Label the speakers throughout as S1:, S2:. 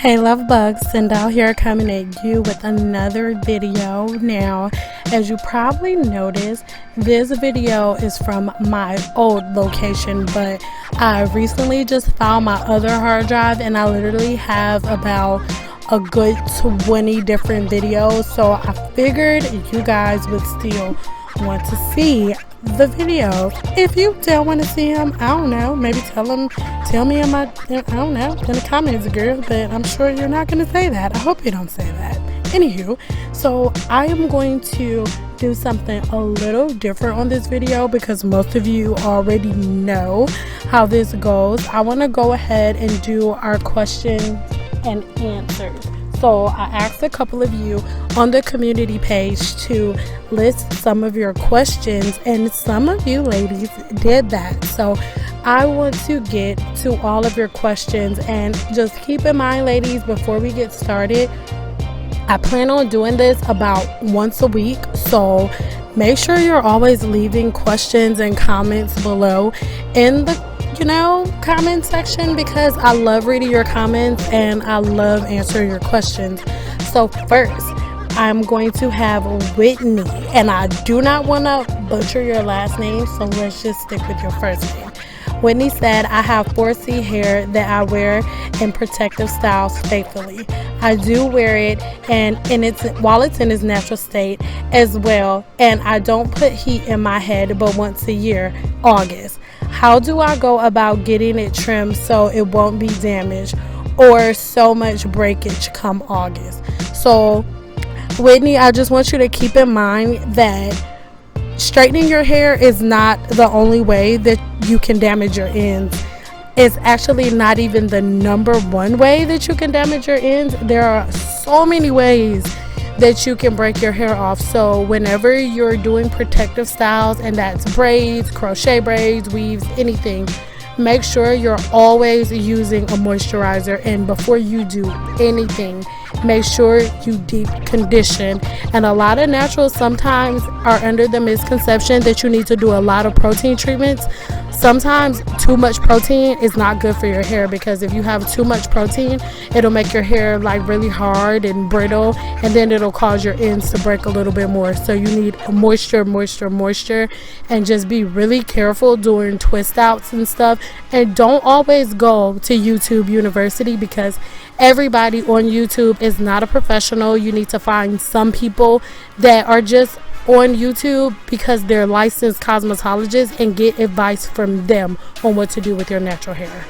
S1: Hey love bugs, CynDoll here coming at you with another video. Now, as you probably noticed, this video is from my old location, but I recently just found my other hard drive and I literally have about a good 20 different videos, so I figured you guys would still want to see the video. If you don't want to see them, I don't know, maybe tell me in my, I don't know, in the comments, girl, but I'm sure you're not going to say that. I hope you don't say that. Anywho, so I am going to do something a little different on this video because most of you already know how this goes. I want to go ahead and do our question and answers. So I asked a couple of you on the community page to list some of your questions, and some of you ladies did that. So I want to get to all of your questions, and just keep in mind, ladies, before we get started, I plan on doing this about once a week, so make sure you're always leaving questions and comments below in the comment section, because I love reading your comments and I love answering your questions. So first, I'm going to have Whitney, and I do not want to butcher your last name, so let's just stick with your first name. Whitney said, I have 4C hair that I wear in protective styles faithfully. I do wear it and while it's in its natural state as well, and I don't put heat in my head but once a year, August. How do I go about getting it trimmed so it won't be damaged or so much breakage come August? So Whitney, I just want you to keep in mind that straightening your hair is not the only way that you can damage your ends. It's actually not even the number one way that you can damage your ends. There are so many ways that you can break your hair off. So whenever you're doing protective styles, and that's braids, crochet braids, weaves, anything, make sure you're always using a moisturizer. And before you do anything, make sure you deep condition. And a lot of naturals sometimes are under the misconception that you need to do a lot of protein treatments. Sometimes too much protein is not good for your hair, because if you have too much protein, it'll make your hair like really hard and brittle, and then it'll cause your ends to break a little bit more. So you need moisture, and just be really careful doing twist outs and stuff. And don't always go to YouTube University, because everybody on YouTube is not a professional. You need to find some people that are just on YouTube because they're licensed cosmetologists, and get advice from them on what to do with your natural hair.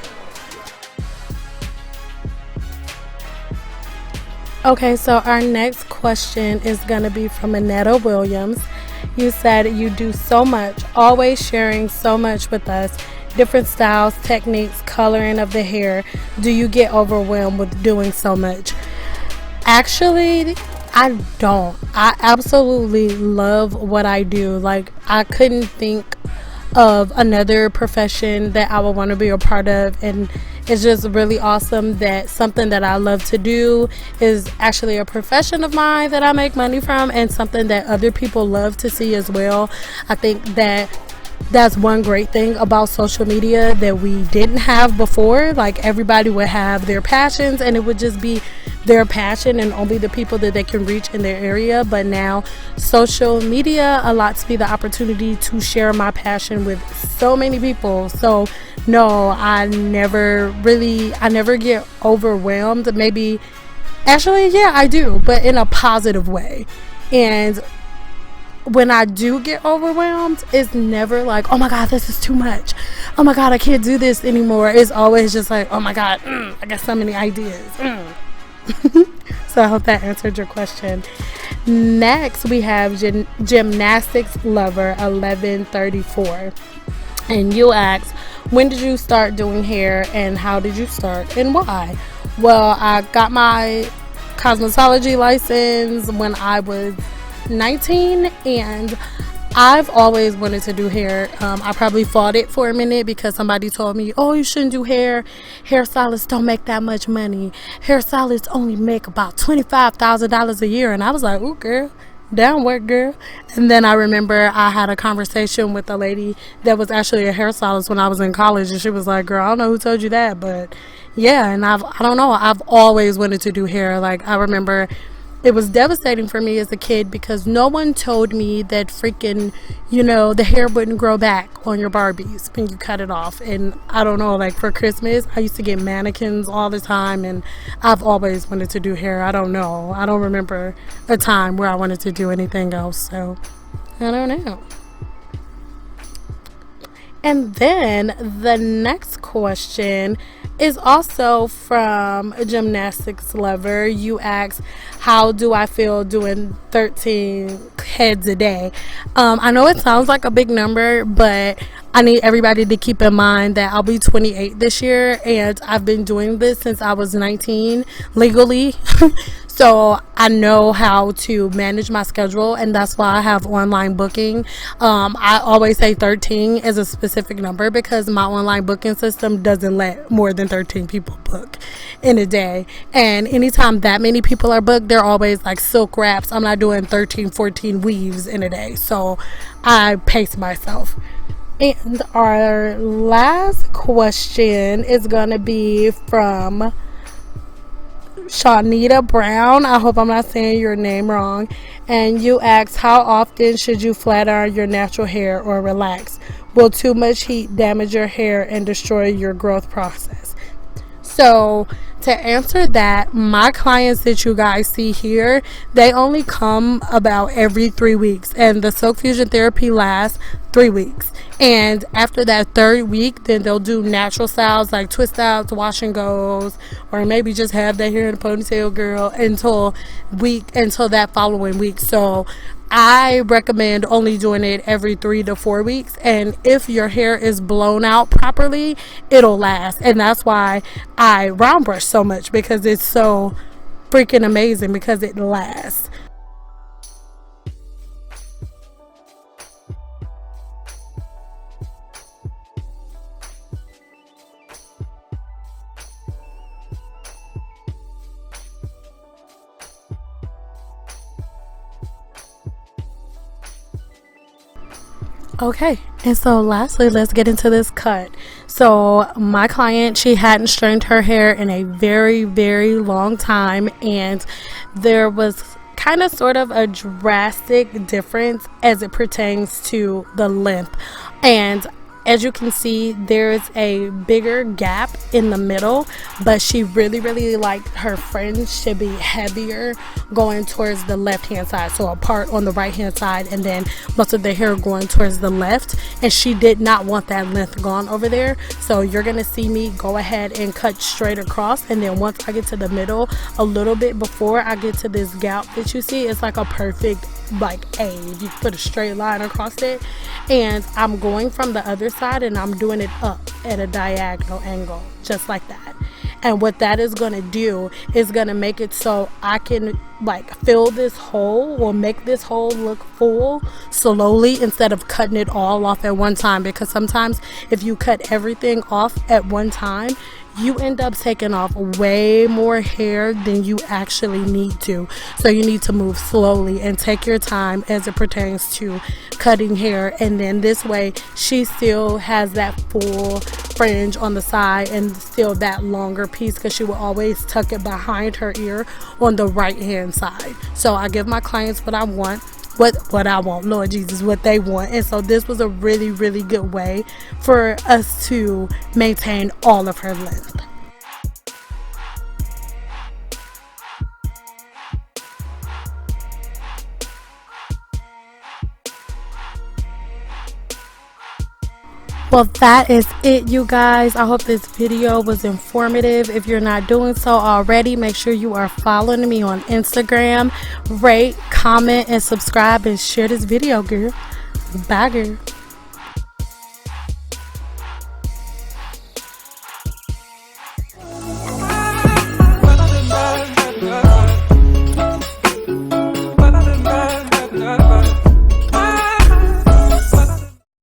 S1: Okay, so our next question is going to be from Annetta Williams. You said you do so much, always sharing so much with us, different styles, techniques, coloring of the hair. Do you get overwhelmed with doing so much? Actually, I don't. I absolutely love what I do. Like, I couldn't think of another profession that I would want to be a part of, and it's just really awesome that something that I love to do is actually a profession of mine that I make money from, and something that other people love to see as well. I think that's one great thing about social media that we didn't have before. Like, everybody would have their passions, and it would just be their passion and only the people that they can reach in their area. But now social media allows me the opportunity to share my passion with so many people. So no, I never get overwhelmed. Maybe, actually, yeah, I do, but in a positive way. And when I do get overwhelmed, it's never like, oh my God, this is too much. Oh my God, I can't do this anymore. It's always just like, oh my God, I got so many ideas. So I hope that answered your question. Next, we have Gymnastics Lover 1134. And you asked, when did you start doing hair and how did you start and why? Well, I got my cosmetology license when I was 19, and I've always wanted to do hair. I probably fought it for a minute because somebody told me, oh, you shouldn't do hair. Hairstylists don't make that much money. Hairstylists only make about $25,000 a year. And I was like, ooh, girl, downward, girl. And then I remember I had a conversation with a lady that was actually a hairstylist when I was in college, and she was like, girl, I don't know who told you that, but yeah. And I don't know, I've always wanted to do hair. Like, I remember it was devastating for me as a kid because no one told me that freaking, the hair wouldn't grow back on your Barbies when you cut it off. And I don't know, like for Christmas, I used to get mannequins all the time, and I've always wanted to do hair. I don't know. I don't remember a time where I wanted to do anything else. So I don't know. And then the next question is also from a gymnastics lover. You ask, how do I feel doing 13 heads a day? I know it sounds like a big number, but I need everybody to keep in mind that I'll be 28 this year, and I've been doing this since I was 19 legally. So I know how to manage my schedule, and that's why I have online booking. I always say 13 is a specific number because my online booking system doesn't let more than 13 people book in a day. And anytime that many people are booked, they're always like silk wraps. I'm not doing 13, 14 weaves in a day. So I pace myself. And our last question is going to be from Shawnita Brown. I hope I'm not saying your name wrong. And you ask, how often should you flat iron your natural hair or relax? Will too much heat damage your hair and destroy your growth process? So to answer that, my clients that you guys see here, they only come about every 3 weeks, and the Silk Fusion therapy lasts 3 weeks. And after that third week, then they'll do natural styles like twist outs, wash and goes, or maybe just have their hair in a ponytail, girl, until that following week. So I recommend only doing it every 3 to 4 weeks, and if your hair is blown out properly, it'll last. And that's why I round brush so much, because it's so freaking amazing, because it lasts. Okay, and so lastly, let's get into this cut. So my client, she hadn't straightened her hair in a very, very long time, and there was kind of sort of a drastic difference as it pertains to the length. And as you can see, there's a bigger gap in the middle, but she really, really liked her fringe to be heavier going towards the left hand side. So a part on the right hand side, and then most of the hair going towards the left. And she did not want that length gone over there. So you're going to see me go ahead and cut straight across. And then once I get to the middle, a little bit before I get to this gap that you see, it's like a perfect like A. You put a straight line across it, and I'm going from the other side and I'm doing it up at a diagonal angle, just like that. And what that is going to do is going to make it so I can like fill this hole, or make this hole look full slowly, instead of cutting it all off at one time. Because sometimes if you cut everything off at one time, you end up taking off way more hair than you actually need to. So you need to move slowly and take your time as it pertains to cutting hair. And then this way she still has that full fringe on the side and still that longer piece, because she will always tuck it behind her ear on the right hand side. So I give my clients what I want, what I want, Lord Jesus, what they want. And so this was a really, really good way for us to maintain all of her length. Well, that is it, you guys. I hope this video was informative. If you're not doing so already, make sure you are following me on Instagram. Rate, comment, and subscribe, and share this video, girl. Bye, girl.